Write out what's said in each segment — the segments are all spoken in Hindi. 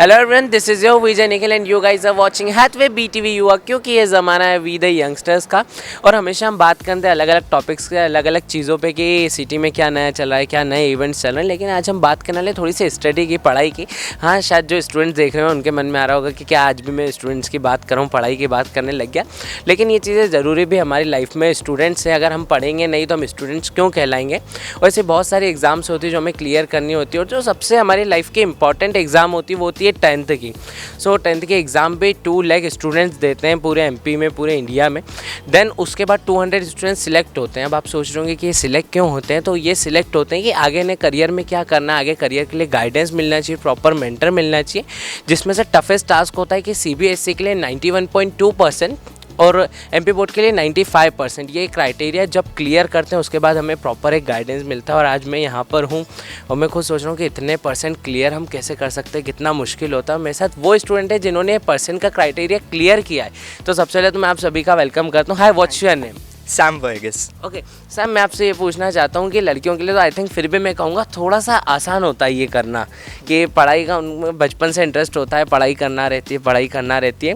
Hello everyone, this is your Vijay Nikhil and you guys are watching Hathway BTV Yuva, क्योंकि ये ज़माना है वी द यंगस्टर्स का। और हमेशा हम बात करते हैं अलग अलग टॉपिक्स के, अलग अलग चीज़ों पे कि सिटी में क्या नया चल रहा है, क्या नए इवेंट्स चल रहे हैं। लेकिन आज हम बात करने वाले थोड़ी सी स्टडी की, पढ़ाई की। हाँ, शायद जो स्टूडेंट्स देख रहे हैं उनके मन में आ रहा होगा कि क्या आज भी मैं स्टूडेंट्स की बात कर रहा हूँ, पढ़ाई की बात करने लग गया। लेकिन ये चीज़ें ज़रूरी भी हमारी लाइफ में स्टूडेंट्स हैं। अगर हम पढ़ेंगे नहीं तो हम स्टूडेंट्स क्यों कहलाएंगे। वैसे बहुत सारी एग्ज़ाम्स होती है जो हमें क्लियर करनी होती है, और जो सबसे हमारी लाइफ की इंपॉर्टेंट एग्ज़ाम होती है वो होती है 10th की। सो 10th के एग्ज़ाम पे 2 लाख स्टूडेंट्स देते हैं पूरे एमपी में, पूरे इंडिया में। देन उसके बाद 200 स्टूडेंट्स सिलेक्ट होते हैं। अब आप सोच रहे होंगे कि ये सिलेक्ट क्यों होते हैं। तो ये सिलेक्ट होते हैं कि आगे ने करियर में क्या करना है, आगे करियर के लिए गाइडेंस मिलना चाहिए, प्रॉपर मेंटर मिलना चाहिए। जिसमें से टफेस्ट टास्क होता है कि सीबीएसई के लिए 91.2% और एमपी बोर्ड के लिए 95%। ये क्राइटेरिया जब क्लियर करते हैं उसके बाद हमें प्रॉपर एक गाइडेंस मिलता है। और आज मैं यहाँ पर हूँ और मैं खुद सोच रहा हूँ कि इतने परसेंट क्लियर हम कैसे कर सकते हैं, कितना मुश्किल होता है। मेरे साथ वो स्टूडेंट है जिन्होंने परसेंट का क्राइटेरिया क्लियर किया है। तो सबसे पहले तो मैं आप सभी का वेलकम करता हूँ। Hi, what's your name? Sam Varghese. Okay Sam, मैं आपसे ये पूछना चाहता हूँ कि लड़कियों के लिए तो आई थिंक फिर भी मैं कहूँगा थोड़ा सा आसान होता है ये करना, कि पढ़ाई का उनमें बचपन से इंटरेस्ट होता है, पढ़ाई करना रहती है।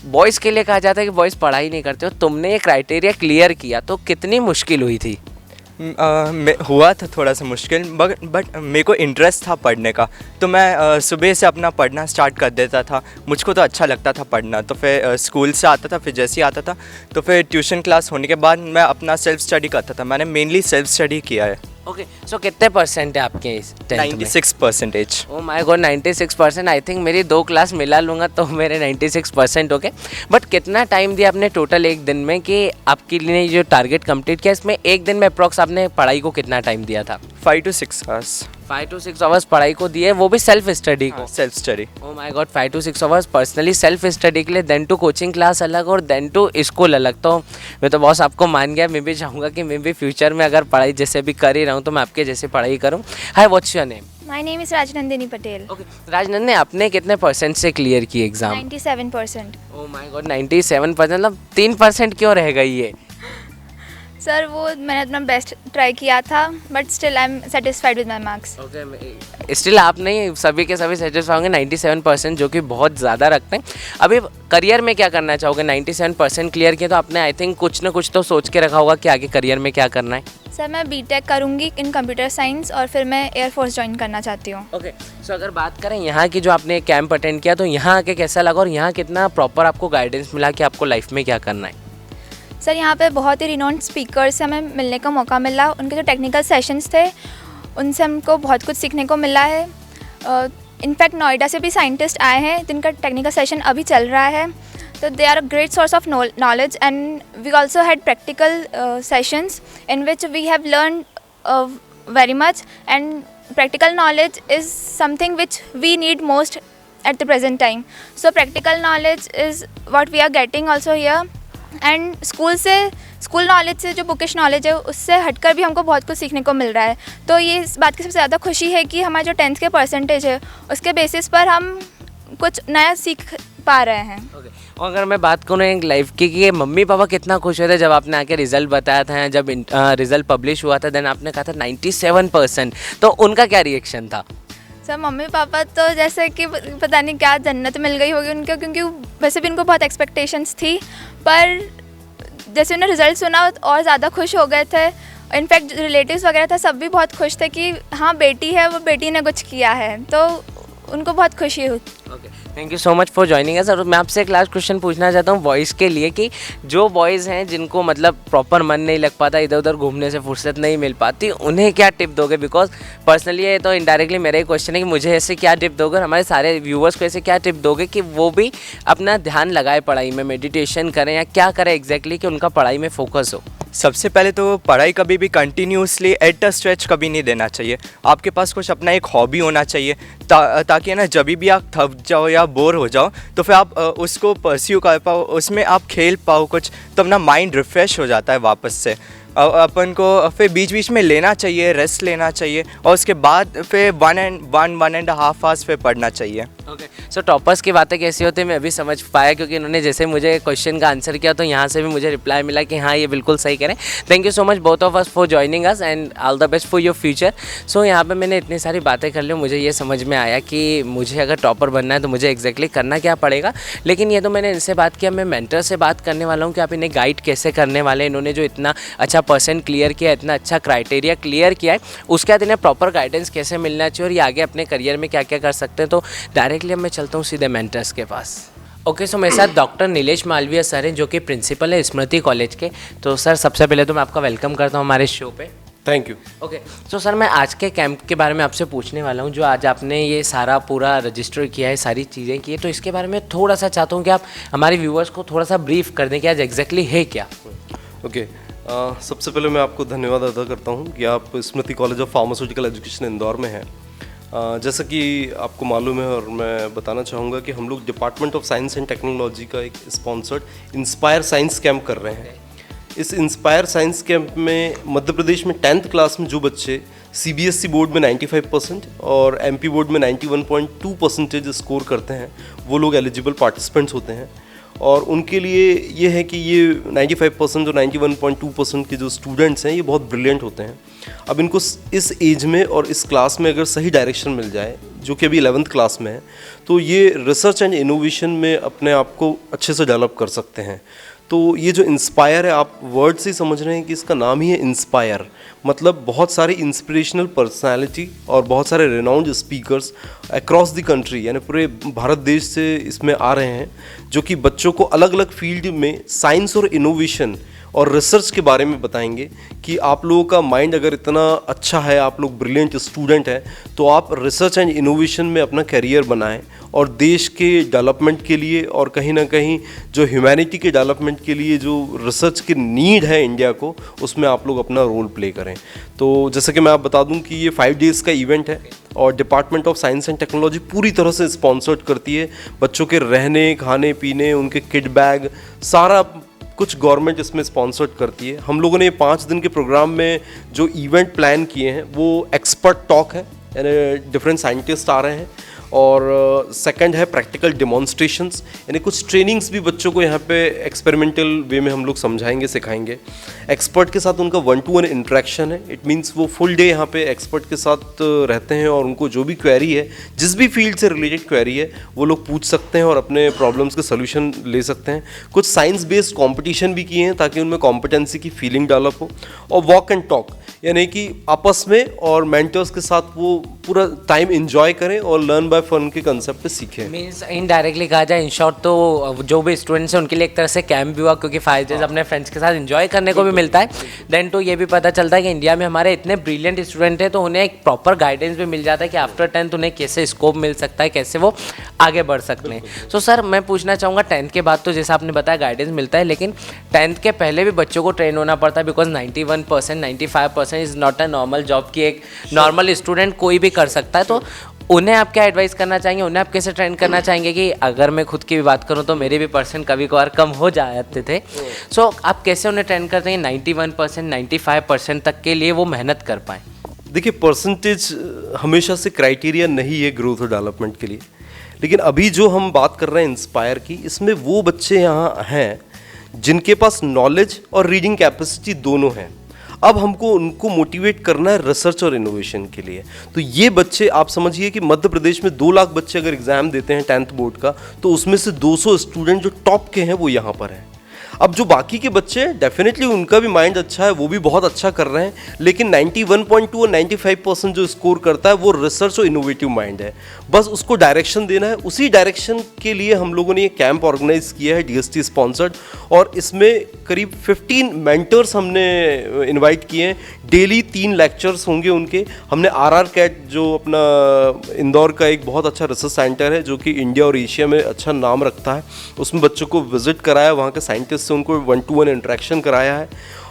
बॉयज़ के लिए कहा जाता है कि बॉयज़ पढ़ाई नहीं करते हो। तुमने ये क्राइटेरिया क्लियर किया तो कितनी मुश्किल हुई थी? हुआ था थोड़ा सा मुश्किल, बट मेरे को इंटरेस्ट था पढ़ने का। तो मैं सुबह से अपना पढ़ना स्टार्ट कर देता था। मुझको तो अच्छा लगता था पढ़ना। तो फिर स्कूल से आता था, फिर जैसे ही आता था तो फिर ट्यूशन क्लास होने के बाद मैं अपना सेल्फ स्टडी करता था। मैंने मेनली सेल्फ स्टडी किया है। ओके सो कितने परसेंट है आपके 96%। Oh my God, 96%। I think मेरी 2 क्लास मिला लूँगा तो मेरे 96% हो गए। बट कितना टाइम दिया आपने टोटल एक दिन में कि आपके लिए जो टारगेट कंप्लीट किया, इसमें एक दिन में अप्रॉक्स आपने पढ़ाई को कितना टाइम दिया था? 5 to 6 hours। 5 to 6 आवर्स पढ़ाई को दिए, वो भी सेल्फ स्टडी को? Self study. Oh my God, 5 to 6 hours personally self study के लिए, देन टू कोचिंग क्लास अलग और देन टू स्कूल अलग। तो मैं तो बॉस आपको मान गया। मैं भी चाहूँगा कि मैं भी फ्यूचर में अगर पढ़ाई जैसे भी कर ही रहा हूँ तो मैं आपके जैसे पढ़ाई करूँ। Hi, what's your name? My name is Rajnandini Patel. Okay Rajnandini, आपने कितने परसेंट से क्लियर की एग्जाम? 97%। Oh my God, 97%। मतलब 3% क्यों रह गई है? सर वो मैंने अपना बेस्ट ट्राई किया था, but still I am satisfied with my marks. Okay, still आप नहीं, सभी के सभी सेटिस्फाई होंगे 97%, जो कि बहुत ज़्यादा रखते हैं। अभी करियर में क्या करना चाहोगे? 97% क्लियर किया तो आपने आई थिंक कुछ ना कुछ तो सोच के रखा होगा कि आगे करियर में क्या करना है। सर मैं बीटेक करूँगी इन कंप्यूटर साइंस और फिर मैं एयरफोर्स ज्वाइन करना चाहती हूँ। ओके सो अगर बात करें यहाँ की, जो आपने कैंप अटेंड किया तो यहाँ आके कैसा लगा और यहाँ कितना प्रॉपर आपको गाइडेंस मिला कि आपको लाइफ में क्या करना है? सर यहाँ पे बहुत ही रिनोन्ड स्पीकर्स से हमें मिलने का मौका मिला। उनके जो टेक्निकल सेशंस थे उनसे हमको बहुत कुछ सीखने को मिला है। इनफैक्ट नोएडा से भी साइंटिस्ट आए हैं जिनका टेक्निकल सेशन अभी चल रहा है। तो they are a great source of knowledge and we also had practical sessions in which we have learn very much, and practical knowledge is something which we need most at the present time. So practical knowledge is what we are getting also here. And school knowledge से जो बुकिश नॉलेज है उससे हटकर भी हमको बहुत कुछ सीखने को मिल रहा है। तो ये इस बात की सबसे ज़्यादा खुशी है कि हमारे जो 10th के परसेंटेज है उसके बेसिस पर हम कुछ नया सीख पा रहे हैं। और अगर मैं बात करूँ एक लाइफ की कि मम्मी पापा कितना खुश हुए थे जब आपने आके रिजल्ट बताया था, जब रिजल्ट पब्लिश हुआ था, देन आपने कहा था 97%, तो उनका क्या रिएक्शन था? सर मम्मी पापा तो जैसे कि पता नहीं क्या जन्नत मिल गई होगी उनको, क्योंकि वैसे भी उनको बहुत एक्सपेक्टेशंस थी, पर जैसे उन्हें रिजल्ट सुना और ज़्यादा खुश हो गए थे। इनफैक्ट रिलेटिव्स वगैरह था, सब भी बहुत खुश थे कि हाँ बेटी है, वो बेटी ने कुछ किया है, तो उनको बहुत खुशी हुई। Okay, thank you so much for joining अस। और मैं आपसे एक लास्ट क्वेश्चन पूछना चाहता हूँ बॉयज़ के लिए कि जो बॉयज़ हैं जिनको मतलब प्रॉपर मन नहीं लग पाता, इधर उधर घूमने से फुर्सत नहीं मिल पाती, उन्हें क्या टिप दोगे? बिकॉज पर्सनली ये तो इनडायरेक्टली मेरा ही क्वेश्चन है कि मुझे ऐसे क्या टिप दोगे और हमारे सारे व्यूवर्स को ऐसे क्या टिप दोगे कि वो भी अपना ध्यान लगाए पढ़ाई में, मेडिटेशन करें या क्या करें एग्जैक्टली कि उनका पढ़ाई में फोकस हो? सबसे पहले तो पढ़ाई कभी भी कंटिन्यूसली एट अ स्ट्रेच कभी नहीं देना चाहिए। आपके पास कुछ अपना एक हॉबी होना चाहिए ताकि है ना जब भी आप थक जाओ या बोर हो जाओ तो फिर आप उसको परस्यू कर पाओ, उसमें आप खेल पाओ कुछ, तो अपना माइंड रिफ़्रेश हो जाता है वापस से। अपन को फिर बीच बीच में लेना चाहिए, रेस्ट लेना चाहिए, और उसके बाद फिर 1.5 आवर्स फिर पढ़ना चाहिए। ओके, सो टॉपर्स की बातें कैसी होती है मैं अभी समझ पाया, क्योंकि इन्होंने जैसे मुझे क्वेश्चन का आंसर किया तो यहाँ से भी मुझे रिप्लाई मिला कि हाँ ये बिल्कुल सही करें। Thank you so much both of us for joining us and all the best for your future. So यहाँ पे मैंने इतनी सारी बातें कर ली, मुझे ये समझ में आया कि मुझे अगर टॉपर बनना है तो मुझे एग्जैक्टली करना क्या पड़ेगा। लेकिन ये तो मैंने इनसे बात किया, मैं मेंटर से बात करने वाला हूँ कि आप इन्हें गाइड कैसे करने वाले हैं। इन्होंने जो इतना अच्छा परसेंट क्लियर किया, इतना अच्छा क्राइटेरिया क्लियर किया है, उसके बाद इन्हें प्रॉपर गाइडेंस कैसे मिलना चाहिए और ये आगे अपने करियर में क्या क्या कर सकते हैं। तो डायरेक्टली अब मैं चलता हूँ सीधे मेंटर्स के पास। ओके, सो मेरे साथ डॉक्टर नीलेश मालवीय सर हैं जो कि प्रिंसिपल है स्मृति कॉलेज के। तो सर सबसे पहले तो मैं आपका वेलकम करता हूँ हमारे शो पे। Thank you. Okay, so sir मैं आज के कैंप के बारे में आपसे पूछने वाला हूँ, जो आज आपने ये सारा पूरा रजिस्टर किया है, सारी चीज़ें की है, तो इसके बारे में थोड़ा सा चाहता हूँ कि आप हमारे व्यूअर्स को थोड़ा सा ब्रीफ कर दें कि आज एग्जैक्टली है क्या। ओके, सबसे पहले मैं आपको धन्यवाद अदा करता हूँ कि आप Smriti college of pharmaceutical education Indore में हैं। जैसा कि आपको मालूम है और मैं बताना चाहूँगा कि हम लोग department of science and technology का एक स्पॉन्सर्ड इंस्पायर साइंस कैंप कर रहे हैं। इस इंस्पायर साइंस कैंप में मध्य प्रदेश में 10th क्लास में जो बच्चे CBSE बोर्ड में 95% और MP बोर्ड में 91.2% स्कोर करते हैं वो लोग एलिजिबल पार्टिसिपेंट्स होते हैं। और उनके लिए ये है कि ये 95% और 91.2% के जो स्टूडेंट्स हैं ये बहुत ब्रिलियंट होते हैं। अब इनको इस एज में और इस क्लास में अगर सही डायरेक्शन मिल जाए, जो कि अभी 11th क्लास में है, तो ये रिसर्च एंड इनोवेशन में अपने आप को अच्छे से डेवलप कर सकते हैं। तो ये जो इंस्पायर है, आप वर्ड से ही समझ रहे हैं कि इसका नाम ही है इंस्पायर, मतलब बहुत सारी इंस्पिरेशनल पर्सनालिटी और बहुत सारे renowned speakers across the country यानी पूरे भारत देश से इसमें आ रहे हैं, जो कि बच्चों को अलग अलग फील्ड में साइंस और इनोवेशन और रिसर्च के बारे में बताएंगे कि आप लोगों का माइंड अगर इतना अच्छा है, आप लोग ब्रिलियंट स्टूडेंट हैं, तो आप रिसर्च एंड इनोवेशन में अपना करियर बनाएं और देश के डेवलपमेंट के लिए और कहीं ना कहीं जो ह्यूमैनिटी के डेवलपमेंट के लिए जो रिसर्च की नीड है इंडिया को, उसमें आप लोग अपना रोल प्ले करें। तो जैसे कि मैं आप बता दूं कि ये 5 डेज़ का इवेंट है और department of science and technology पूरी तरह से स्पॉन्सर्ड करती है। बच्चों के रहने, खाने पीने, उनके किट बैग, सारा कुछ गवर्नमेंट इसमें स्पॉन्सर्ड करती है। हम लोगों ने 5 दिन के प्रोग्राम में जो इवेंट प्लान किए हैं वो एक्सपर्ट टॉक है, यानी डिफरेंट साइंटिस्ट आ रहे हैं, और सेकंड है प्रैक्टिकल डिमॉन्स्ट्रेशंस, यानी कुछ ट्रेनिंग्स भी बच्चों को यहाँ पे एक्सपेरिमेंटल वे में हम लोग समझाएंगे, सिखाएंगे। एक्सपर्ट के साथ उनका 1-to-1 इंटरेक्शन है। इट मीन्स वो फुल डे यहाँ पे एक्सपर्ट के साथ रहते हैं और उनको जो भी क्वेरी है, जिस भी फील्ड से रिलेटेड क्वेरी है, वो लोग पूछ सकते हैं और अपने प्रॉब्लम्स के सोल्यूशन ले सकते हैं। कुछ साइंस बेस्ड कॉम्पिटिशन भी किए हैं ताकि उनमें कॉम्पिटेंसी की फीलिंग डेवलप हो। और वॉक एंड टॉक, यानी कि आपस में और मेंटर्स के साथ वो पूरा टाइम एंजॉय करें और लर्न बाय फन के कंसेप्ट पे सीखें। मीन्स इनडायरेक्टली कहा जाए, इन शॉर्ट तो जो भी स्टूडेंट्स हैं उनके लिए एक तरह से कैंप भी हुआ, क्योंकि 5 डेज अपने फ्रेंड्स के साथ एंजॉय करने को भी मिलता है। देन तो ये भी पता चलता है कि इंडिया में हमारे इतने ब्रिलियंट स्टूडेंट हैं, तो उन्हें एक प्रॉपर गाइडेंस भी मिल जाता है कि आफ्टर 10th उन्हें कैसे स्कोप मिल सकता है, कैसे वो आगे बढ़ सकते हैं। सो सर मैं पूछना चाहूँगा, 10th के बाद तो जैसा आपने बताया गाइडेंस मिलता है, लेकिन 10th के पहले भी बच्चों को ट्रेन होना पड़ता है, because 91% 95% is not a normal job की एक नॉर्मल स्टूडेंट कोई भी कर सकता है। तो उन्हें आप क्या एडवाइस करना चाहेंगे, उन्हें आप कैसे ट्रेन करना चाहेंगे? कि अगर मैं खुद की भी बात करूं तो मेरे भी परसेंट कभी कभार कम हो जाते थे, सो आप कैसे उन्हें ट्रेन करते हैं 91% 95% तक के लिए वो मेहनत कर पाएँ? देखिए, परसेंटेज हमेशा से क्राइटेरिया नहीं है ग्रोथ और डेवलपमेंट के लिए, लेकिन अभी जो हम बात कर रहे हैं इंस्पायर की, इसमें वो बच्चे यहाँ हैं जिनके पास नॉलेज और रीडिंग कैपेसिटी दोनों हैं। अब हमको उनको मोटिवेट करना है रिसर्च और इनोवेशन के लिए। तो ये बच्चे, आप समझिए कि मध्य प्रदेश में 2 लाख बच्चे अगर एग्जाम देते हैं 10th बोर्ड का, तो उसमें से 200 स्टूडेंट जो टॉप के हैं वो यहाँ पर हैं। अब जो बाकी के बच्चे हैं, डेफिनेटली उनका भी माइंड अच्छा है, वो भी बहुत अच्छा कर रहे हैं, लेकिन 91.2 और 95% जो स्कोर करता है वो रिसर्च और इनोवेटिव माइंड है। बस उसको डायरेक्शन देना है। उसी डायरेक्शन के लिए हम लोगों ने ये कैंप ऑर्गेनाइज किया है, DST स्पॉन्सर्ड, और इसमें करीब 15 मेंटर्स हमने इनवाइट किए हैं। डेली 3 लेक्चर्स होंगे उनके। हमने RRCAT जो अपना इंदौर का एक बहुत अच्छा रिसर्च सेंटर है, जो कि इंडिया और एशिया में अच्छा नाम रखता है, उसमें बच्चों को विजिट कराया, वहाँ के साइंटिस्ट से उनको 1-to-1 इंटरेक्शन कराया है।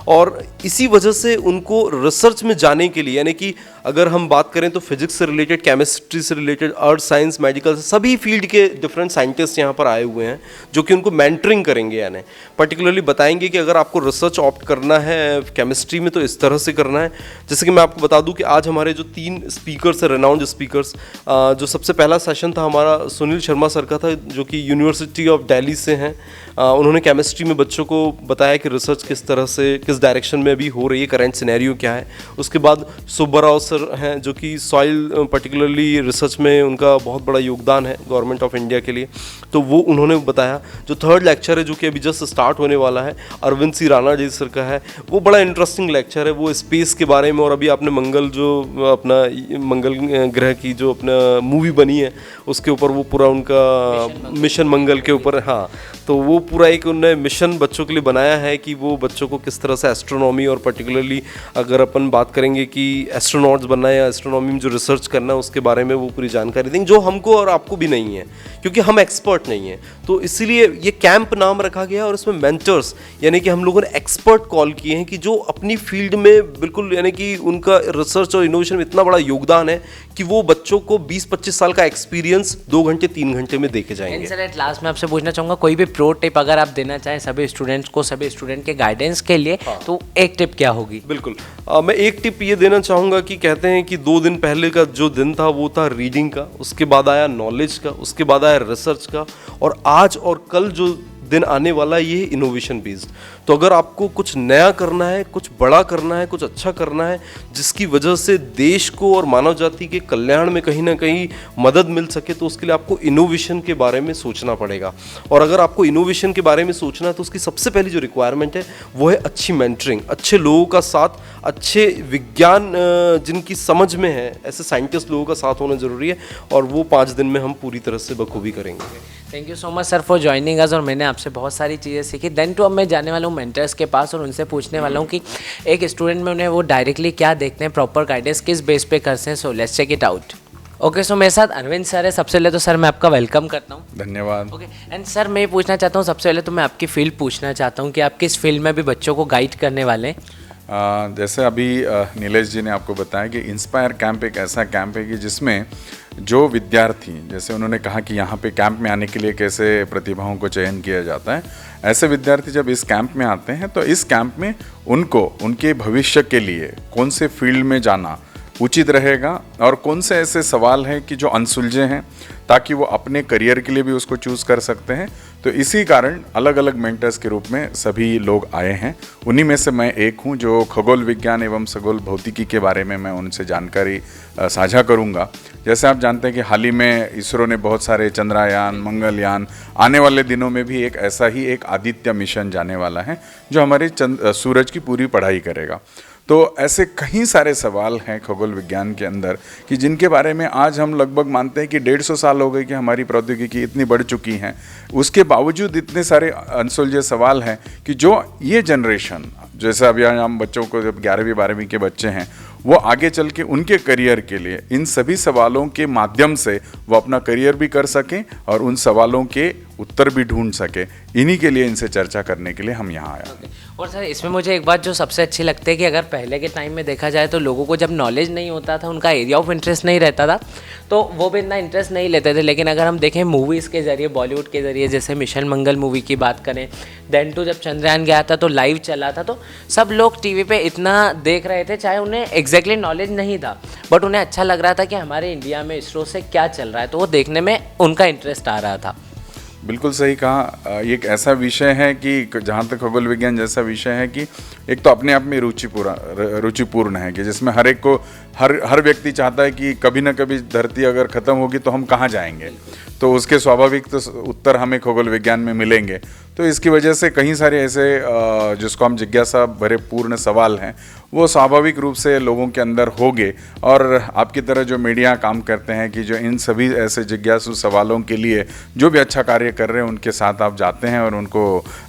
और इसी वजह से उनको रिसर्च में जाने के लिए, यानी कि अगर हम बात करें तो फिजिक्स से रिलेटेड, केमिस्ट्री से रिलेटेड, अर्थ साइंस, मेडिकल, सभी फील्ड के डिफरेंट साइंटिस्ट यहाँ पर आए हुए हैं जो कि उनको मेंटरिंग करेंगे, यानी पर्टिकुलरली बताएंगे कि अगर आपको रिसर्च ऑप्ट करना है केमिस्ट्री में तो इस तरह से करना है। जैसे कि मैं आपको बता दूं कि आज हमारे जो 3 स्पीकर्स हैं, रेनाउंड स्पीकर्स, जो सबसे पहला सेशन था हमारा सुनील शर्मा सर का था, जो कि यूनिवर्सिटी ऑफ दिल्ली से हैं। उन्होंने केमिस्ट्री में बच्चों को बताया कि रिसर्च किस तरह से, किस डायरेक्शन में अभी हो रही है, करंट सिनेरियो क्या है। उसके बाद सुब्बाराव सर हैं जो कि सॉइल पर्टिकुलरली रिसर्च में उनका बहुत बड़ा योगदान है गवर्नमेंट ऑफ इंडिया के लिए, तो वो उन्होंने बताया। जो थर्ड लेक्चर है जो कि अभी जस्ट स्टार्ट होने वाला है, अरविंद सी राणा जी सर का है, वो बड़ा इंटरेस्टिंग लेक्चर है। वो स्पेस के बारे में, और अभी आपने मंगल जो अपना मंगल ग्रह की जो अपना मूवी बनी है उसके ऊपर वो पूरा उनका मिशन मंगल के ऊपर, हाँ, तो वो पूरा एक उन्होंने मिशन बच्चों के लिए बनाया है कि वो बच्चों को किस तरह से एस्ट्रोनॉमी, और पर्टिकुलरली अगर अपन बात करेंगे कि एस्ट्रोनॉट्स बनना है या एस्ट्रोनॉमी में जो रिसर्च करना है उसके बारे में वो पूरी जानकारी देंगे, जो हमको और आपको भी नहीं है क्योंकि हम एक्सपर्ट नहीं हैं। तो इसीलिए ये कैंप नाम रखा गया और इसमें मेंटर्स यानी कि हम लोगों ने एक्सपर्ट कॉल किए हैं कि जो अपनी फील्ड में बिल्कुल, यानी कि उनका रिसर्च और इनोवेशन में इतना बड़ा योगदान है कि वो बच्चों को 20-25 साल का एक्सपीरियंस 2 घंटे 3 घंटे में देके जाएंगे। सर एट लास्ट में आपसे पूछना चाहूँगा कोई भी प्रो टिप अगर आप देना चाहें सभी स्टूडेंट्स को, सभी स्टूडेंट के गाइडेंस के लिए, तो एक टिप क्या होगी? बिल्कुल, मैं एक टिप ये देना चाहूँगा कि कहते हैं कि 2 दिन पहले का जो दिन था वो था रीडिंग का, उसके बाद आया नॉलेज का, उसके बाद आया रिसर्च का, और आज और कल जो दिन आने वाला है ये इनोवेशन बेस्ड। तो अगर आपको कुछ नया करना है, कुछ बड़ा करना है, कुछ अच्छा करना है जिसकी वजह से देश को और मानव जाति के कल्याण में कहीं ना कहीं मदद मिल सके, तो उसके लिए आपको इनोवेशन के बारे में सोचना पड़ेगा। और अगर आपको इनोवेशन के बारे में सोचना है तो उसकी सबसे पहली जो रिक्वायरमेंट है वो है अच्छी मेंटरिंग, अच्छे लोगों का साथ, अच्छे विज्ञान जिनकी समझ में है, ऐसे साइंटिस्ट लोगों का साथ होना ज़रूरी है, और वो 5 दिन में हम पूरी तरह से बखूबी करेंगे। Thank you so much sir for joining अस, और मैंने आपसे बहुत सारी चीज़ें सीखी। देन टू अब मैं जाने वाला हूँ मेंटर्स के पास और उनसे पूछने वाला हूँ कि एक स्टूडेंट में उन्हें वो डायरेक्टली क्या देखते हैं, प्रॉपर गाइडेंस किस बेस पे करते हैं। So let's check it out. Okay, so मेरे साथ अरविंद सर है। सबसे पहले तो सर मैं आपका वेलकम करता हूँ। धन्यवाद। ओके, एंड सर मैं ये पूछना चाहता हूँ, सबसे पहले तो मैं आपकी फील्ड पूछना चाहता हूँ कि आप किस फील्ड में भी बच्चों को गाइड करने वाले हैं? जैसे अभी नीलेश जी ने आपको बताया कि इंस्पायर कैंप एक ऐसा कैंप है कि जिसमें जो विद्यार्थी, जैसे उन्होंने कहा कि यहाँ पे कैंप में आने के लिए कैसे प्रतिभाओं को चयन किया जाता है, ऐसे विद्यार्थी जब इस कैंप में आते हैं तो इस कैंप में उनको उनके भविष्य के लिए कौन से फील्ड में जाना उचित रहेगा और कौन से ऐसे सवाल हैं कि जो अनसुलझे हैं, ताकि वो अपने करियर के लिए भी उसको चूज़ कर सकते हैं। तो इसी कारण अलग अलग मेंटर्स के रूप में सभी लोग आए हैं। उन्हीं में से मैं एक हूं जो खगोल विज्ञान एवं खगोल भौतिकी के बारे में मैं उनसे जानकारी साझा करूंगा। जैसे आप जानते हैं कि हाल ही में इसरो ने बहुत सारे चंद्रयान, मंगलयान, आने वाले दिनों में भी एक ऐसा ही एक आदित्य मिशन जाने वाला है जो हमारे सूरज की पूरी पढ़ाई करेगा। तो ऐसे कई सारे सवाल हैं खगोल विज्ञान के अंदर कि जिनके बारे में आज हम लगभग मानते हैं कि 150 साल हो गए कि हमारी प्रौद्योगिकी इतनी बढ़ चुकी है, उसके बावजूद इतने सारे अनसुलझे सवाल हैं कि जो ये जनरेशन, जैसे अभी हम बच्चों को जब 11वीं 12वीं के बच्चे हैं, वो आगे चल के उनके करियर के लिए इन सभी सवालों के माध्यम से वो अपना करियर भी कर सकें और उन सवालों के उत्तर भी ढूंढ सके। इन्हीं के लिए इनसे चर्चा करने के लिए हम यहाँ आए हैं। और सर इसमें मुझे एक बात जो सबसे अच्छी लगती है कि अगर पहले के टाइम में देखा जाए तो लोगों को जब नॉलेज नहीं होता था, उनका एरिया ऑफ इंटरेस्ट नहीं रहता था, तो वो भी इतना इंटरेस्ट नहीं लेते थे। लेकिन अगर हम देखें मूवीज़ के ज़रिए, बॉलीवुड के ज़रिए, जैसे मिशन मंगल मूवी की बात करें, देन टू जब चंद्रयान गया था तो लाइव चला था, तो सब लोग टीवी पे इतना देख रहे थे, चाहे उन्हें एग्जैक्टली नॉलेज नहीं था, बट उन्हें अच्छा लग रहा था कि हमारे इंडिया में इसरो से क्या चल रहा है, तो वो देखने में उनका इंटरेस्ट आ रहा था। बिल्कुल सही कहा। ये एक ऐसा विषय है कि जहाँ तक खगोल विज्ञान जैसा विषय है कि एक तो अपने आप में रुचिपूर्ण है कि जिसमें हर एक को हर व्यक्ति चाहता है कि कभी ना कभी धरती अगर ख़त्म होगी तो हम कहाँ जाएंगे, तो उसके स्वाभाविक तो उत्तर हमें खगोल विज्ञान में मिलेंगे। तो इसकी वजह से कई सारे ऐसे जिसको हम जिज्ञासा भरे पूर्ण सवाल हैं वो स्वाभाविक रूप से लोगों के अंदर होंगे। और आपकी तरह जो मीडिया काम करते हैं कि जो इन सभी ऐसे जिज्ञासु सवालों के लिए जो भी अच्छा कार्य कर रहे हैं उनके साथ आप जाते हैं और उनको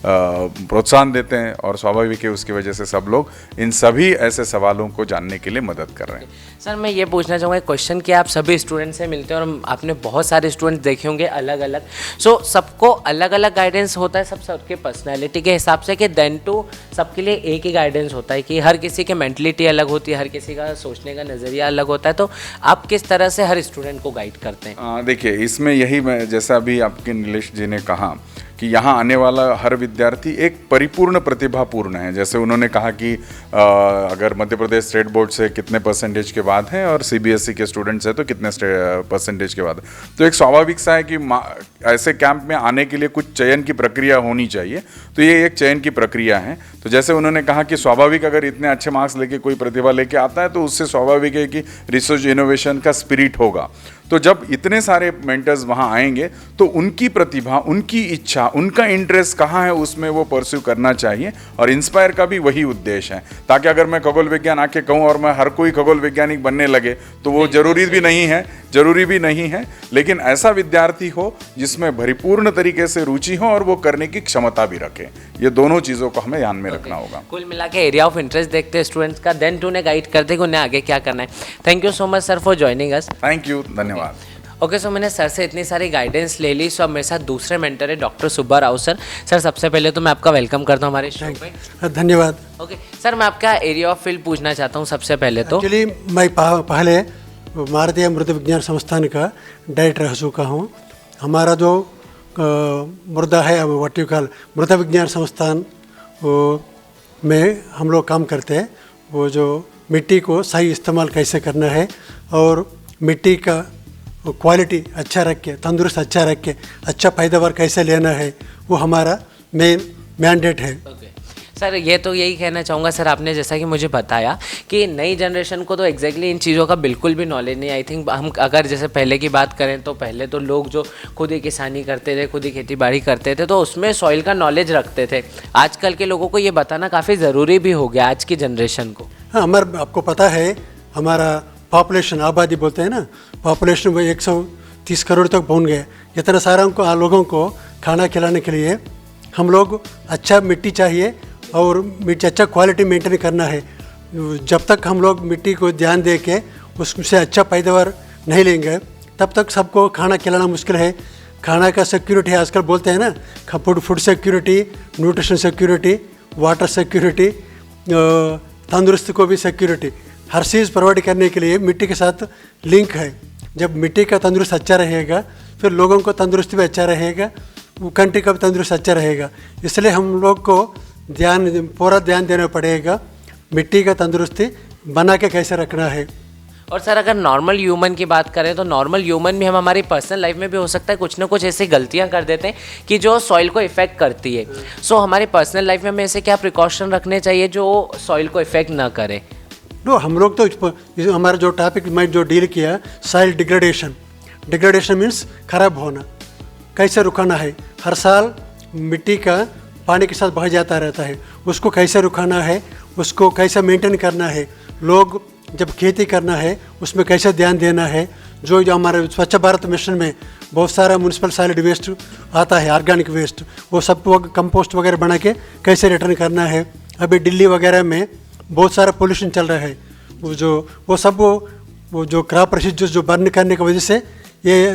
प्रोत्साहन देते हैं, और स्वाभाविक है उसकी वजह से सब लोग इन सभी ऐसे सवालों को जानने के लिए मदद कर रहे हैं। सर मैं ये पूछना चाहूँगा एक क्वेश्चन कि आप सभी स्टूडेंट से मिलते हैं और आपने बहुत सारे स्टूडेंट देखे होंगे अलग अलग, सो सबको अलग अलग गाइडेंस होता है, सबके पर्सनैलिटी के हिसाब से, कि देन टू सबके लिए एक ही गाइडेंस होता है कि हर किसी के की मेंटलिटी अलग होती है, हर किसी का सोचने का नज़रिया अलग होता है, तो आप किस तरह से हर स्टूडेंट को गाइड करते हैं? देखिए, इसमें यही मैं, जैसा अभी आपके नीलेश जी ने कहा कि यहाँ आने वाला हर विद्यार्थी एक परिपूर्ण प्रतिभापूर्ण है। जैसे उन्होंने कहा कि अगर मध्य प्रदेश स्टेट बोर्ड से कितने परसेंटेज के बाद हैं और सीबीएसई के स्टूडेंट्स हैं तो कितने परसेंटेज के बाद, तो एक स्वाभाविक सा है कि ऐसे कैंप में आने के लिए कुछ चयन की प्रक्रिया होनी चाहिए, तो ये एक चयन की प्रक्रिया है। तो जैसे उन्होंने कहा कि स्वाभाविक अगर इतने अच्छे मार्क्स लेके कोई प्रतिभा लेके आता है तो उससे स्वाभाविक है कि रिसर्च इनोवेशन का स्पिरिट होगा। तो जब इतने सारे मेंटर्स वहाँ आएंगे तो उनकी प्रतिभा, उनकी इच्छा, उनका इंटरेस्ट कहाँ है उसमें वो परस्यू करना चाहिए, और इंस्पायर का भी वही उद्देश्य है, ताकि अगर मैं खगोल विज्ञान आके कहूँ और मैं हर कोई खगोल वैज्ञानिक बनने लगे तो वो जरूरी भी नहीं है, लेकिन ऐसा विद्यार्थी हो जिसमें परिपूर्ण तरीके से रुचि हो और वो करने की क्षमता भी रखे। ये दोनों चीज़ों को हमें ध्यान में रखना होगा। कुल मिला के एरिया ऑफ इंटरेस्ट देखते हैं स्टूडेंट्स का, देन टू उन्हें गाइड करते हैं कि उन्हें आगे क्या करना है। Thank you so much sir for joining us. Thank you, धन्यवाद। ओके, सो मैंने सर से इतनी सारी गाइडेंस ले ली। सो अब मेरे साथ दूसरे मेंटर है doctor Subba Rao sir. Sir सबसे पहले तो मैं आपका वेलकम करता हूँ हमारे शो पे। धन्यवाद। ओके सर, मैं आपका एरिया ऑफ फील्ड पूछना चाहता हूँ सबसे पहले तो। एक्चुअली मैं पहले भारतीय मृद विज्ञान संस्थान का डायरेक्टर रह चुका हूँ। हमारा जो मृदा है व्हाट यू कॉल मृदा विज्ञान संस्थान में हम लोग काम करते हैं। वो जो मिट्टी को सही इस्तेमाल कैसे करना है और मिट्टी का क्वालिटी अच्छा रख के, तंदुरुस्त अच्छा रख के अच्छा पैदावार कैसे लेना है, वो हमारा मेन मैंडेट है। ओके सर, ये तो यही कहना चाहूँगा सर, आपने जैसा कि मुझे बताया कि नई जनरेशन को तो एग्जैक्टली इन चीज़ों का बिल्कुल भी नॉलेज नहीं। आई थिंक हम अगर जैसे पहले की बात करें तो पहले तो लोग जो खुद ही किसानी करते थे, खुद ही खेती बाड़ी करते थे, तो उसमें सॉइल का नॉलेज रखते थे। आजकल के लोगों को ये बताना काफ़ी ज़रूरी भी हो गया आज की जनरेशन को। हाँ, हमारा आपको पता है हमारा पॉपुलेशन, आबादी बोलते हैं ना, पॉपुलेशन वो 130 करोड़ तक पहुंच गए। इतना सारा लोगों को खाना खिलाने के लिए हम लोग अच्छा मिट्टी चाहिए और मिट्टी अच्छा क्वालिटी मेंटेन करना है। जब तक हम लोग मिट्टी को ध्यान दे के उससे अच्छा पैदावार नहीं लेंगे तब तक सबको खाना खिलाना मुश्किल है। खाना का सिक्योरिटी आजकल बोलते हैं ना, food security, nutrition security, water security, तंदुरुस्ती को भी सिक्योरिटी, हर चीज़ प्रोवाइड करने के लिए मिट्टी के साथ लिंक है। जब मिट्टी का तंदुरुस्त अच्छा रहेगा फिर लोगों को तंदुरुस्ती भी अच्छा रहेगा, कंट्री का भी तंदुरुस्त अच्छा रहेगा। इसलिए हम लोग को पूरा ध्यान देना पड़ेगा मिट्टी का तंदुरुस्ती बना के कैसे रखना है। और सर अगर नॉर्मल ह्यूमन की बात करें तो नॉर्मल ह्यूमन भी हम हमारी पर्सनल लाइफ में भी हो सकता है कुछ ना कुछ ऐसी गलतियां कर देते हैं कि जो सॉइल को इफेक्ट करती है। सो हमारी पर्सनल लाइफ में हमें ऐसे क्या प्रिकॉशन रखने चाहिए जो सॉइल को इफेक्ट ना करे? नो, हम लोग तो हमारा जो टॉपिक मैं जो डील किया, सॉइल डिग्रेडेशन। डिग्रेडेशन मीन्स खराब होना, कैसे रुकाना है। हर साल मिट्टी का पानी के साथ बह जाता रहता है, उसको कैसे रुकाना है, उसको कैसे मेंटेन करना है। लोग जब खेती करना है उसमें कैसे ध्यान देना है। जो हमारे स्वच्छ भारत मिशन में बहुत सारा म्यूनसिपल सॉलिड वेस्ट आता है, ऑर्गेनिक वेस्ट, वो सब कंपोस्ट वगैरह बना के कैसे रिटर्न करना है। अभी दिल्ली वगैरह में बहुत सारा पोल्यूशन चल रहा है, वो जो क्रॉप प्रोसीजर्स जो बर्न करने की वजह से ये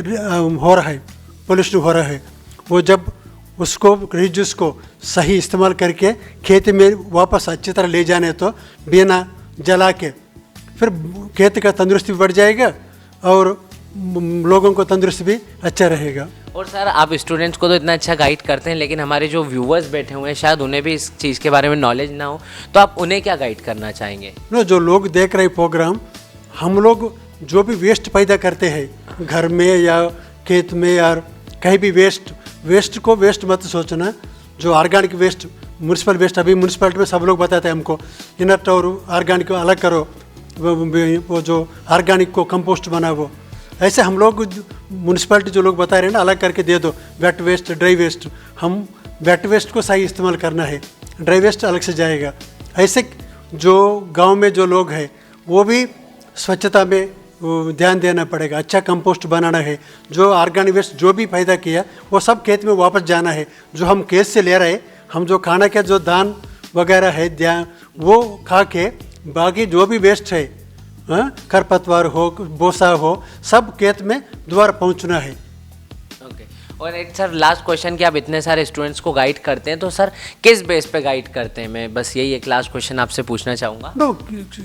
हो रहा है, पोल्यूशन हो रहा है। वो जब उसको रिज्यूस को सही इस्तेमाल करके खेती में वापस अच्छी तरह ले जाने तो बिना जला के फिर खेत का तंदुरुस्ती बढ़ जाएगा और लोगों को तंदुरुस्ती भी अच्छा रहेगा। और सर आप स्टूडेंट्स को तो इतना अच्छा गाइड करते हैं, लेकिन हमारे जो व्यूअर्स बैठे हुए हैं शायद उन्हें भी इस चीज़ के बारे में नॉलेज ना हो, तो आप उन्हें क्या गाइड करना चाहेंगे? नो, जो लोग देख रहे प्रोग्राम, हम लोग जो भी वेस्ट पैदा करते हैं घर में या खेत में या कहीं भी वेस्ट को वेस्ट मत सोचना। जो ऑर्गेनिक वेस्ट, म्यूनसिपल वेस्ट, अभी म्यूनसिपलिटी में सब लोग बताते हैं हमको इनर्ट और ऑर्गेनिक को अलग करो, वो जो ऑर्गेनिक को कंपोस्ट बनाओ। ऐसे हम लोग म्यूनसिपलिटी जो लोग बता रहे हैं ना, अलग करके दे दो, वेट वेस्ट, ड्राई वेस्ट। हम वेट वेस्ट को सही इस्तेमाल करना है, ड्राई वेस्ट अलग से जाएगा। ऐसे जो गांव में जो लोग हैं वो भी स्वच्छता में ध्यान देना पड़ेगा, अच्छा कंपोस्ट बनाना है। जो ऑर्गेनिक वेस्ट जो भी पैदा किया वो सब खेत में वापस जाना है। जो हम खेत से ले रहे, हम जो खाना के जो दान वगैरह है वो खा के बाकी जो भी वेस्ट है, खरपतवार हो, बोसा हो, सब खेत में दोबारा पहुंचना है। ओके, और एक सर लास्ट क्वेश्चन कि आप इतने सारे स्टूडेंट्स को गाइड करते हैं तो सर किस बेस पे गाइड करते हैं? मैं बस यही एक लास्ट क्वेश्चन आपसे पूछना चाहूँगा। नो,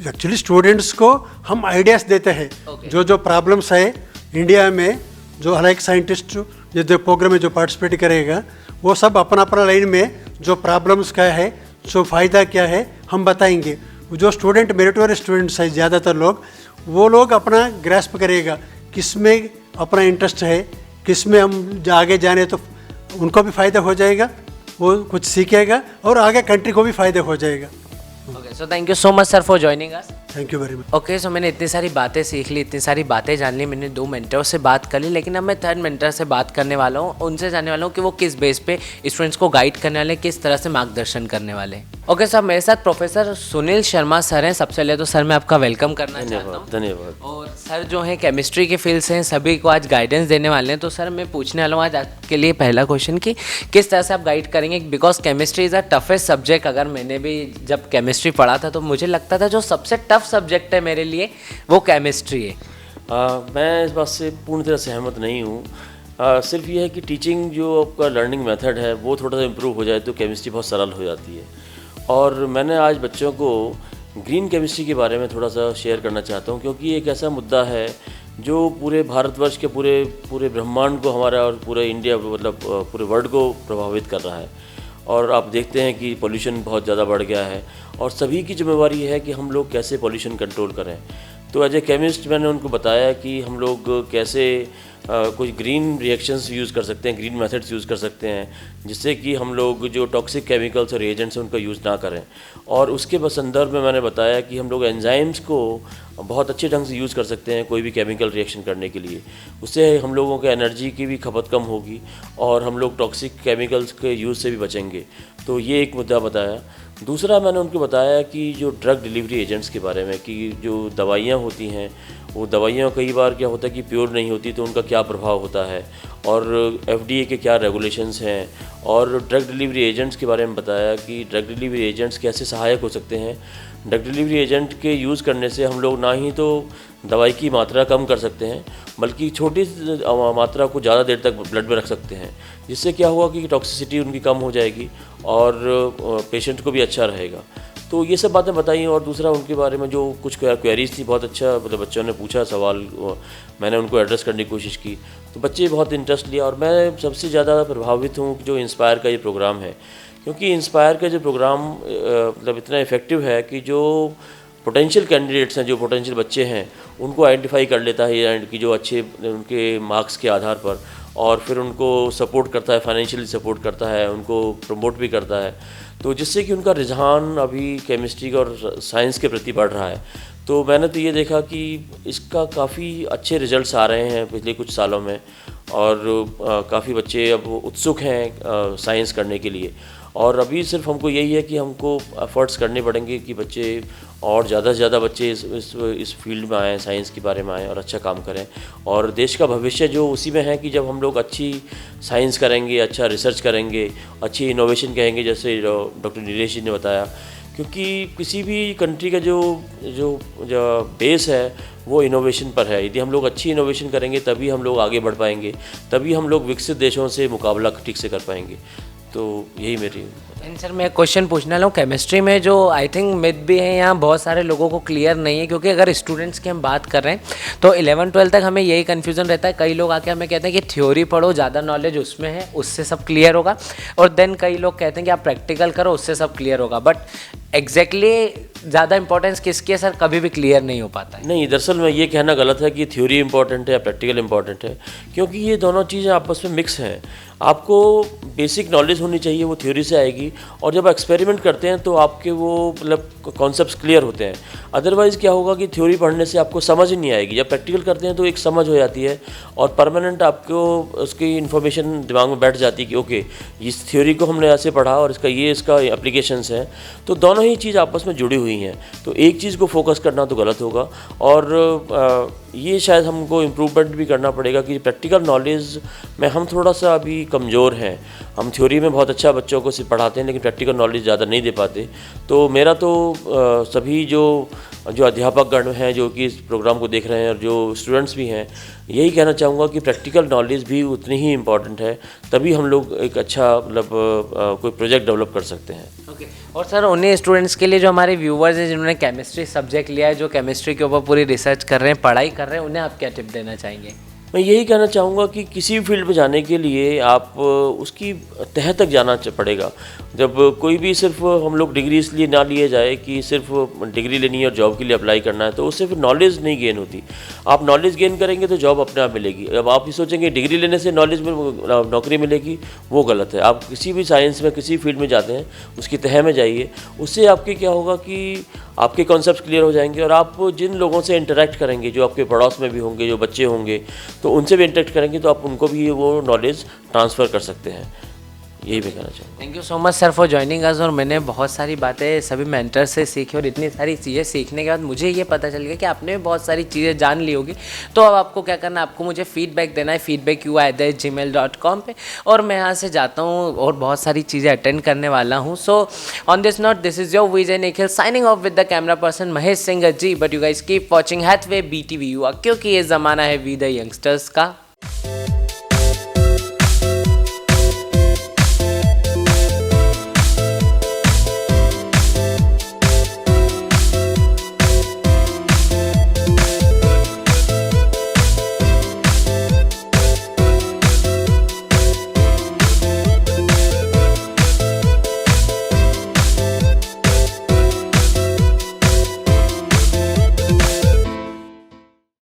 एक्चुअली स्टूडेंट्स को हम आइडियाज़ देते हैं। Okay. जो प्रॉब्लम्स है इंडिया में, जो हर एक साइंटिस्ट जो प्रोग्राम में जो पार्टिसिपेट करेगा, वो सब अपना अपना लाइन में जो प्रॉब्लम्स क्या है, जो फ़ायदा क्या है, हम बताएंगे। जो स्टूडेंट मेरिटोरियस स्टूडेंट्स है ज़्यादातर लोग, वो लोग अपना ग्रैस्प करेगा किस में अपना इंटरेस्ट है, किस में हम आगे जाने, तो उनको भी फ़ायदा हो जाएगा, वो कुछ सीखेगा और आगे कंट्री को भी फ़ायदा हो जाएगा। Okay, so thank you so much sir for joining us. Thank you very much. Okay, so मैंने इतनी सारी बातें सीख ली, इतनी सारी बातें जान ली, मैंने 2 मेंटरों से बात कर ली, लेकिन अब मैं 3rd मेंटर से बात करने वाला हूँ, उनसे जानने वाला हूँ कि वो किस बेस पे स्टूडेंट्स को गाइड करने वाले, किस तरह से मार्गदर्शन करने वाले। ओके सर, मेरे साथ प्रोफेसर सुनील शर्मा सर हैं। सबसे पहले तो सर मैं आपका वेलकम करना चाहता हूँ। धन्यवाद। और सर जो है केमिस्ट्री के फील्ड से हैं, सभी को आज गाइडेंस देने वाले हैं। तो सर मैं पूछने वाला हूँ आज आपके लिए पहला क्वेश्चन कि किस तरह से आप गाइड करेंगे, because chemistry is a toughest subject. अगर मैंने भी जब केमिस्ट्री पढ़ा था तो मुझे लगता था जो सबसे टफ सब्जेक्ट है मेरे लिए वो केमिस्ट्री है। मैं इस बात से पूर्ण तरह सहमत नहीं हूँ। सिर्फ ये है कि टीचिंग जो आपका लर्निंग मेथड है वो थोड़ा सा इम्प्रूव हो जाए तो केमिस्ट्री बहुत सरल हो जाती है। और मैंने आज बच्चों को ग्रीन केमिस्ट्री के बारे में थोड़ा सा शेयर करना चाहता हूँ, क्योंकि ये एक ऐसा मुद्दा है जो पूरे भारतवर्ष के पूरे ब्रह्मांड को, हमारा और पूरे इंडिया, मतलब पूरे वर्ल्ड को प्रभावित कर रहा है। और आप देखते हैं कि पोल्यूशन बहुत ज़्यादा बढ़ गया है और सभी की जिम्मेवारी है कि हम लोग कैसे पोल्यूशन कंट्रोल करें। तो एज ए केमिस्ट मैंने उनको बताया कि हम लोग कैसे कुछ ग्रीन रिएक्शंस यूज़ कर सकते हैं, ग्रीन मेथड्स यूज़ कर सकते हैं, जिससे कि हम लोग जो टॉक्सिक केमिकल्स और एजेंट्स हैं उनका यूज़ ना करें। और उसके संदर्भ में मैंने बताया कि हम लोग एंजाइम्स को बहुत अच्छे ढंग से यूज़ कर सकते हैं कोई भी केमिकल रिएक्शन करने के लिए। उससे हम लोगों के एनर्जी की भी खपत कम होगी और हम लोग टॉक्सिक केमिकल्स के यूज़ से भी बचेंगे। तो ये एक मुद्दा बताया। दूसरा मैंने उनको बताया कि जो ड्रग डिलीवरी एजेंट्स के बारे में, कि जो दवाइयाँ होती हैं वो दवाइयाँ कई बार क्या होता है कि प्योर नहीं होती, तो उनका क्या प्रभाव होता है और FDA के क्या रेगुलेशंस हैं। और ड्रग डिलीवरी एजेंट्स के बारे में बताया कि ड्रग डिलीवरी एजेंट्स कैसे सहायक हो सकते हैं। ड्रग डिलीवरी एजेंट के यूज़ करने से हम लोग ना ही तो दवाई की मात्रा कम कर सकते हैं, बल्कि छोटी मात्रा को ज़्यादा देर तक ब्लड में रख सकते हैं, जिससे क्या हुआ कि टॉक्सिसिटी उनकी कम हो जाएगी और पेशेंट को भी अच्छा रहेगा। तो ये सब बातें बताई। और दूसरा उनके बारे में जो कुछ क्वेरीज थी, बहुत अच्छा मतलब बच्चों ने पूछा सवाल, मैंने उनको एड्रेस करने की कोशिश की, तो बच्चे बहुत इंटरेस्ट लिया। और मैं सबसे ज़्यादा प्रभावित हूँ जो इंस्पायर का ये प्रोग्राम है, क्योंकि इंस्पायर का जो प्रोग्राम मतलब इतना इफ़ेक्टिव है कि जो पोटेंशियल कैंडिडेट्स हैं, जो पोटेंशियल बच्चे हैं, उनको आइडेंटिफाई कर लेता है एंड कि जो अच्छे उनके मार्क्स के आधार पर, और फिर उनको सपोर्ट करता है, फाइनेंशियली सपोर्ट करता है, उनको प्रमोट भी करता है, तो जिससे कि उनका रुझान अभी केमिस्ट्री और साइंस के प्रति बढ़ रहा है। तो मैंने तो ये देखा कि इसका काफ़ी अच्छे रिजल्ट्स आ रहे हैं पिछले कुछ सालों में, और काफ़ी बच्चे अब उत्सुक हैं साइंस करने के लिए। और अभी सिर्फ हमको यही है कि हमको एफर्ट्स करने पड़ेंगे कि बच्चे और ज़्यादा से ज़्यादा बच्चे इस फील्ड में आएँ, साइंस के बारे में आएँ और अच्छा काम करें। और देश का भविष्य जो उसी में है कि जब हम लोग अच्छी साइंस करेंगे, अच्छा रिसर्च करेंगे, अच्छी इनोवेशन करेंगे, जैसे डॉक्टर नीलेश जी ने बताया। क्योंकि किसी भी कंट्री का जो बेस है वो इनोवेशन पर है। यदि हम लोग अच्छी इनोवेशन करेंगे तभी हम लोग आगे बढ़ पाएंगे, तभी हम लोग विकसित देशों से मुकाबला ठीक से कर पाएंगे। तो यही मेरी। सर मैं एक क्वेश्चन पूछने वाला हूँ, केमिस्ट्री में जो आई थिंक मिथ भी है यहाँ बहुत सारे लोगों को क्लियर नहीं है, क्योंकि अगर स्टूडेंट्स की हम बात कर रहे हैं तो 11-12 तक हमें यही कन्फ्यूज़न रहता है। कई लोग आके हमें कहते हैं कि थ्योरी पढ़ो, ज़्यादा नॉलेज उसमें है, उससे सब क्लियर होगा, और देन कई लोग कहते हैं कि आप प्रैक्टिकल करो, उससे सब क्लियर होगा। बट एग्जैक्टली ज़्यादा इंपॉर्टेंस किसकी है सर, कभी भी क्लियर नहीं हो पाता है। नहीं, दरअसल में ये कहना गलत है कि थ्योरी इंपॉर्टेंट है या प्रैक्टिकल इंपॉर्टेंट है, क्योंकि ये दोनों चीज़ें आपस में मिक्स हैं। आपको बेसिक नॉलेज होनी चाहिए, वो थ्योरी से आएगी, और जब एक्सपेरिमेंट करते हैं तो आपके वो मतलब कॉन्सेप्ट्स क्लियर होते हैं। अदरवाइज़ क्या होगा कि थ्योरी पढ़ने से आपको समझ ही नहीं आएगी। जब प्रैक्टिकल करते हैं तो एक समझ हो जाती है और परमानेंट आपको उसकी इन्फॉर्मेशन दिमाग में बैठ जाती है कि ओके, इस थ्योरी को हमने ऐसे पढ़ा और इसका एप्लीकेशंस हैं। तो दोनों ही चीज़ आपस में जुड़ी हुई हैं, तो एक चीज़ को फोकस करना तो गलत होगा। और ये शायद हमको इम्प्रूवमेंट भी करना पड़ेगा कि प्रैक्टिकल नॉलेज में हम थोड़ा सा अभी कमज़ोर हैं। हम थ्योरी में बहुत अच्छा बच्चों को सिर्फ पढ़ाते हैं, लेकिन प्रैक्टिकल नॉलेज ज़्यादा नहीं दे पाते। तो मेरा तो सभी जो अध्यापक गण हैं जो कि इस प्रोग्राम को देख रहे हैं और जो स्टूडेंट्स भी हैं, यही कहना चाहूँगा कि प्रैक्टिकल नॉलेज भी उतनी ही इम्पॉर्टेंट है, तभी हम लोग एक अच्छा मतलब कोई प्रोजेक्ट डेवलप कर सकते हैं। ओके और सर उन्हीं स्टूडेंट्स के लिए जो हमारे व्यूवर्स हैं जिन्होंने केमिस्ट्री सब्जेक्ट लिया है, जो केमिस्ट्री के ऊपर पूरी रिसर्च कर रहे हैं, पढ़ाई कर रहे हैं, उन्हें आप क्या टिप देना चाहेंगे? मैं यही कहना चाहूँगा कि किसी भी फील्ड में जाने के लिए आप उसकी तह तक जाना पड़ेगा। जब कोई भी सिर्फ हम लोग डिग्री इसलिए ना लिए जाए कि सिर्फ डिग्री लेनी है और जॉब के लिए अप्लाई करना है, तो उससे फिर नॉलेज नहीं गेन होती। आप नॉलेज गेन करेंगे तो जॉब अपने आप मिलेगी। अब आप ये सोचेंगे डिग्री लेने से नॉलेज में नौकरी मिलेगी, वो गलत है। आप किसी भी साइंस में किसी फील्ड में जाते हैं, उसकी तह में जाइए। उससे आपके क्या होगा कि आपके कॉन्सेप्ट क्लियर हो जाएंगे और आप जिन लोगों से इंटरेक्ट करेंगे, जो आपके पड़ोस में भी होंगे, जो बच्चे होंगे, तो उनसे भी इंटरेक्ट करेंगे तो आप उनको भी वो नॉलेज ट्रांसफ़र कर सकते हैं। यही मैं कहना चाहूँगा। Thank you so much sir for joining अस। और मैंने बहुत सारी बातें सभी मेंटर से सीखी और इतनी सारी चीज़ें सीखने के बाद मुझे ये पता चल गया कि आपने भी बहुत सारी चीज़ें जान ली होगी। तो अब आपको क्या करना है, आपको मुझे फीडबैक देना है feedback@gmail.com पे, और मैं यहाँ से जाता हूँ और बहुत सारी चीज़ें अटेंड करने वाला हूँ। So on this note, this is your Vijay Nikhil signing off with the camera person Mahesh Singh ji. But you guys keep watching Hathway BTV, क्योंकि ये ज़माना है वी द यंगस्टर्स का।